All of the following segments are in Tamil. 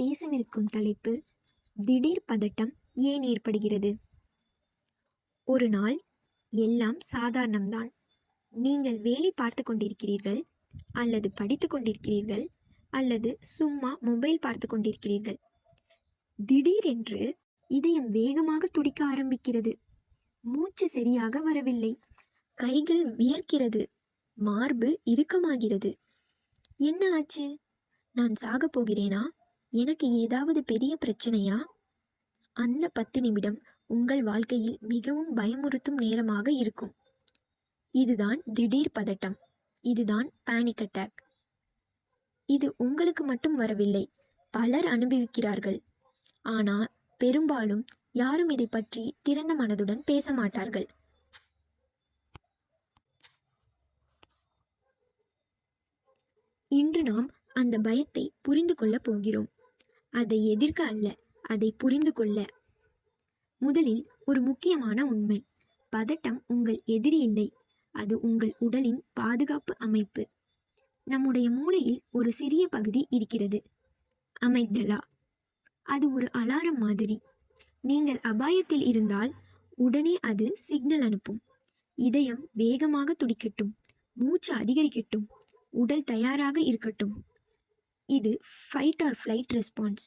பேசவிருக்கும் தலைப்பு திடீர் பதட்டம் ஏன் ஏற்படுகிறது. ஒரு நாள் எல்லாம் சாதாரணம்தான். நீங்கள் வேலை பார்த்து கொண்டிருக்கிறீர்கள், அல்லது படித்து கொண்டிருக்கிறீர்கள், அல்லது சும்மா மொபைல் பார்த்து கொண்டிருக்கிறீர்கள். திடீரென்று இதயம் வேகமாக துடிக்க ஆரம்பிக்கிறது. மூச்சு சரியாக வரவில்லை. கைகள் வியர்க்கிறது. மார்பு இறுக்கமாகிறது. என்ன ஆச்சு? நான் சாகப் போகிறேனா? எனக்கு ஏதாவது பெரிய பிரச்சனையா? அந்த 10 நிமிடம் உங்கள் வாழ்க்கையில் மிகவும் பயமுறுத்தும் நேரமாக இருக்கும். இதுதான் திடீர் பதட்டம். இதுதான் பேனிக் அட்டாக். இது உங்களுக்கு மட்டும் வரவில்லை, பலர் அனுபவிக்கிறார்கள். ஆனால் பெரும்பாலும் யாரும் இதை பற்றி திறந்த மனதுடன் பேச மாட்டார்கள். இன்று நாம் அந்த பயத்தை புரிந்து கொள்ளப் போகிறோம். அதை எதிர்க்க அல்ல, அதை புரிந்து கொள்ள. முதலில் ஒரு முக்கியமான உண்மை: பதட்டம் உங்கள் எதிரி இல்லை, அது உங்கள் உடலின் பாதுகாப்பு அமைப்பு. நம்முடைய மூளையில் ஒரு சிறிய பகுதி இருக்கிறது, அமிக்டலா. அது ஒரு அலாரம் மாதிரி. நீங்கள் அபாயத்தில் இருந்தால் உடனே அது சிக்னல் அனுப்பும். இதயம் வேகமாக துடிக்கட்டும், மூச்சு அதிகரிக்கட்டும், உடல் தயாராக இருக்கட்டும். இது ஃபைட் ஆர் ஃப்ளைட் ரெஸ்பான்ஸ்.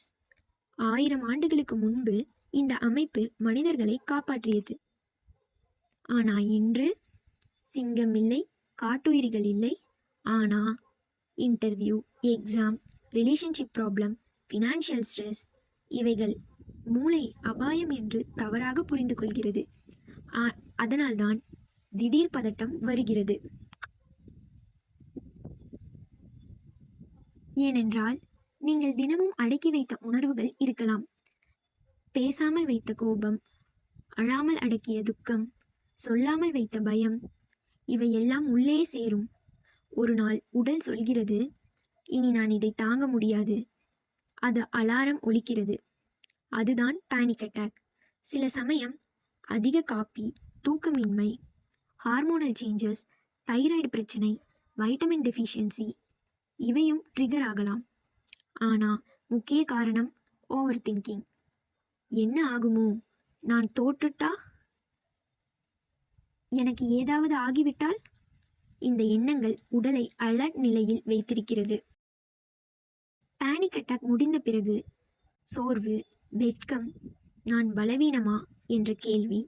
1000 ஆண்டுகளுக்கு முன்பு இந்த அமைப்பு மனிதர்களை காப்பாற்றியது. ஆனால் இன்று சிங்கம் இல்லை, காட்டுயிர்கள் இல்லை. ஆனால் interview, exam, relationship problem, financial stress, இவைகள் மூளை அபாயம் என்று தவறாக புரிந்து கொள்கிறது. அதனால்தான் திடீர் பதட்டம் வருகிறது. ஏனென்றால் நீங்கள் தினமும் அடக்கி வைத்த உணர்வுகள் இருக்கலாம். பேசாமல் வைத்த கோபம், அழாமல் அடக்கிய துக்கம், சொல்லாமல் வைத்த பயம், இவையெல்லாம் உள்ளே சேரும். ஒரு நாள் உடல் சொல்கிறது, இனி நான் இதை தாங்க முடியாது. அது அலாரம் ஒலிக்கிறது. அதுதான் பேனிக் அட்டாக். சில சமயம் அதிக காப்பி, தூக்கமின்மை, ஹார்மோனல் சேஞ்சஸ், தைராய்டு பிரச்சனை, வைட்டமின் டெஃபிஷியன்சி, இவையும் ட்ரிகர் ஆகலாம். ஆனால் முக்கிய காரணம் ஓவர் திங்கிங். என்ன ஆகுமோ? நான் தோற்றுட்டா? எனக்கு ஏதாவது ஆகிவிட்டால்? இந்த எண்ணங்கள் உடலை அலர்ட் நிலையில் வைத்திருக்கிறது. பேனிக் அட்டாக் முடிந்த பிறகு சோர்வு, வெட்கம், நான் பலவீனமா என்ற கேள்வி.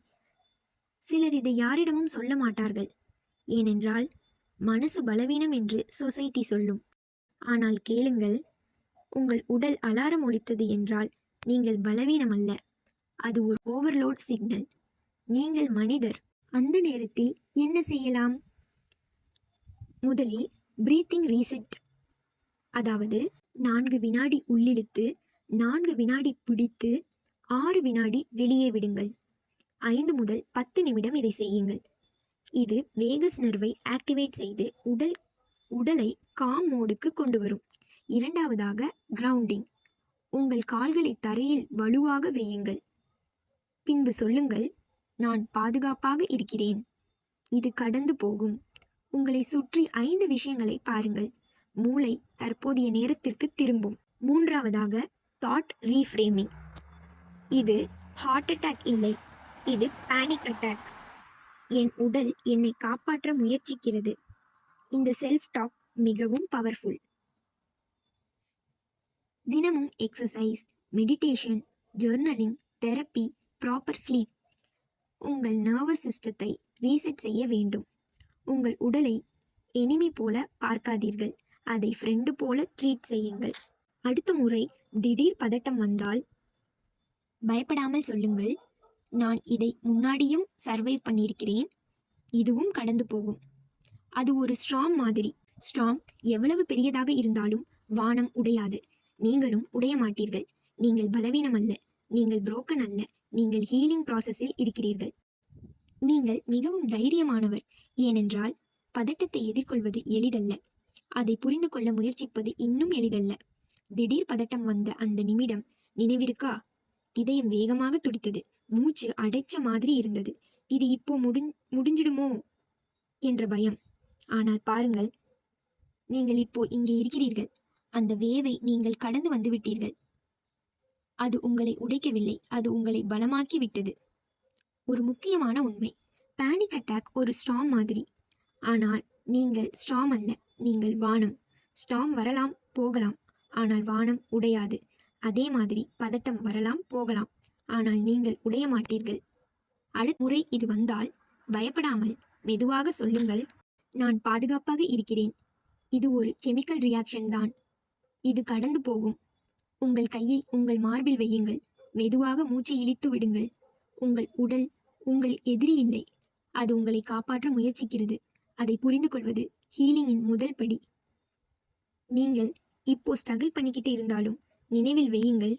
சிலர் இதை யாரிடமும் சொல்ல மாட்டார்கள், ஏனென்றால் மனசு பலவீனம் என்று சொசைட்டி சொல்லும். ஆனால் கேளுங்கள், உங்கள் உடல் அலாரம் ஒலித்தது என்றால் நீங்கள் பலவீனம் அல்ல, அது ஒரு ஓவர்லோட் சிக்னல். நீங்கள் மனிதர். அந்த நேரத்தில் என்ன செய்யலாம்? முதலில் பிரீத்திங் ரீசெட், அதாவது 4 வினாடி உள்ளிழுத்து 4 வினாடி பிடித்து 6 வினாடி வெளியே விடுங்கள். 5 முதல் 10 நிமிடம் இதை செய்யுங்கள். இது வேகஸ் நர்வை ஆக்டிவேட் செய்து உடலை காம் மோடுக்கு கொண்டு வரும். இரண்டாவதாக கிரவுண்டிங். உங்கள் கால்களை தரையில் வலுவாக வையுங்கள். பின்பு சொல்லுங்கள், நான் பாதுகாப்பாக இருக்கிறேன், இது கடந்து போகும். உங்களை சுற்றி 5 விஷயங்களை பாருங்கள். மூளை தற்போதைய நேரத்திற்கு திரும்பும். மூன்றாவதாக தாட் ரீஃப்ரேமிங். இது ஹார்ட் அட்டாக் இல்லை, இது பேனிக் அட்டாக். என் உடல் என்னை காப்பாற்ற முயற்சிக்கிறது. இந்த செல்ஃப் டாக் மிகவும் பவர்ஃபுல். தினமும் exercise, meditation, journaling, therapy, proper sleep உங்கள் நர்வஸ் சிஸ்டத்தை ரீசெட் செய்ய வேண்டும். உங்கள் உடலை எனிமி போல பார்க்காதீர்கள், அதை ஃப்ரெண்டு போல ட்ரீட் செய்யுங்கள். அடுத்த முறை திடீர் பதட்டம் வந்தால் பயப்படாமல் சொல்லுங்கள், நான் இதை முன்னாடியும் சர்வைவ் பண்ணியிருக்கிறேன், இதுவும் கடந்து போகும். அது ஒரு ஸ்ட்ராம் மாதிரி. ஸ்ட்ராம் எவ்வளவு பெரியதாக இருந்தாலும் வானம் உடையாது. நீங்களும் உடைய மாட்டீர்கள். நீங்கள் பலவீனம் அல்ல, நீங்கள் புரோக்கன் அல்ல, நீங்கள் ஹீலிங் ப்ராசஸில் இருக்கிறீர்கள். நீங்கள் மிகவும் தைரியமானவர். ஏனென்றால் பதட்டத்தை எதிர்கொள்வது எளிதல்ல, அதை புரிந்து கொள்ள முயற்சிப்பது இன்னும் எளிதல்ல. திடீர் பதட்டம் வந்த அந்த நிமிடம் நினைவிருக்கா? இதயம் வேகமாக துடித்தது, மூச்சு அடைச்ச மாதிரி இருந்தது. இது இப்போ முடிஞ்சிடுமோ என்ற பயம். ஆனால் பாருங்கள், நீங்கள் இப்போ இங்கே இருக்கிறீர்கள். அந்த வேவை நீங்கள் கடந்து வந்து விட்டீர்கள். அது உங்களை உடைக்கவில்லை, அது உங்களை பலமாக்கி விட்டது. ஒரு முக்கியமான உண்மை, பேனிக் அட்டாக் ஒரு ஸ்டார்ம் மாதிரி. ஆனால் நீங்கள் ஸ்டார்ம் அல்ல, நீங்கள் வானம். ஸ்டார்ம் வரலாம் போகலாம், ஆனால் வானம் உடையாது. அதே மாதிரி பதட்டம் வரலாம் போகலாம், ஆனால் நீங்கள் உடைய மாட்டீர்கள். அடுத்த முறை இது வந்தால் பயப்படாமல் மெதுவாக சொல்லுங்கள், நான் பாதுகாப்பாக இருக்கிறேன். இது ஒரு கெமிக்கல் ரியாக்ஷன் தான். இது கடந்து போகும். உங்கள் கையை உங்கள் மார்பில் வையுங்கள். மெதுவாக மூச்சை இழுத்து விடுங்கள். உங்கள் உடல் உங்கள் எதிரி இல்லை, அது உங்களை காப்பாற்ற முயற்சிக்கிறது. அதை புரிந்து கொள்வது ஹீலிங்கின் முதல் படி. நீங்கள் இப்போ ஸ்ட்ரகிள் பண்ணிக்கிட்டு இருந்தாலும் நினைவில் வையுங்கள்,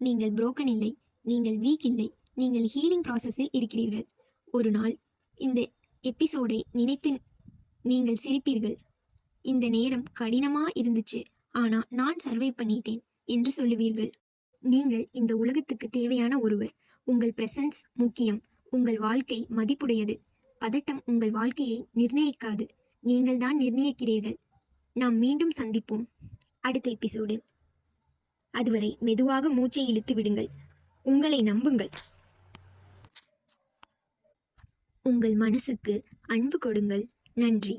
நீங்கள் புரோக்கன் இல்லை, நீங்கள் வீக் இல்லை, நீங்கள் ஹீலிங் ப்ராசஸில் இருக்கிறீர்கள். ஒரு நாள் இந்த எபிசோடை நினைத்து நீங்கள் சிரிப்பீர்கள். இந்த நேரம் கடினமா இருந்துச்சு, ஆனா நான் சர்வை பண்ணிட்டேன் என்று சொல்லுவீர்கள். நீங்கள் இந்த உலகத்துக்கு தேவையான ஒருவர். உங்கள் பிரசன்ஸ் முக்கியம். உங்கள் வாழ்க்கை மதிப்புடையது. பதட்டம் உங்கள் வாழ்க்கையை நிர்ணயிக்காது, நீங்கள் தான் நிர்ணயிக்கிறீர்கள். நாம் மீண்டும் சந்திப்போம் அடுத்த எபிசோடில். அதுவரை மெதுவாக மூச்சை இழுத்து விடுங்கள். உங்களை நம்புங்கள். உங்கள் மனசுக்கு அன்பு கொடுங்கள். நன்றி.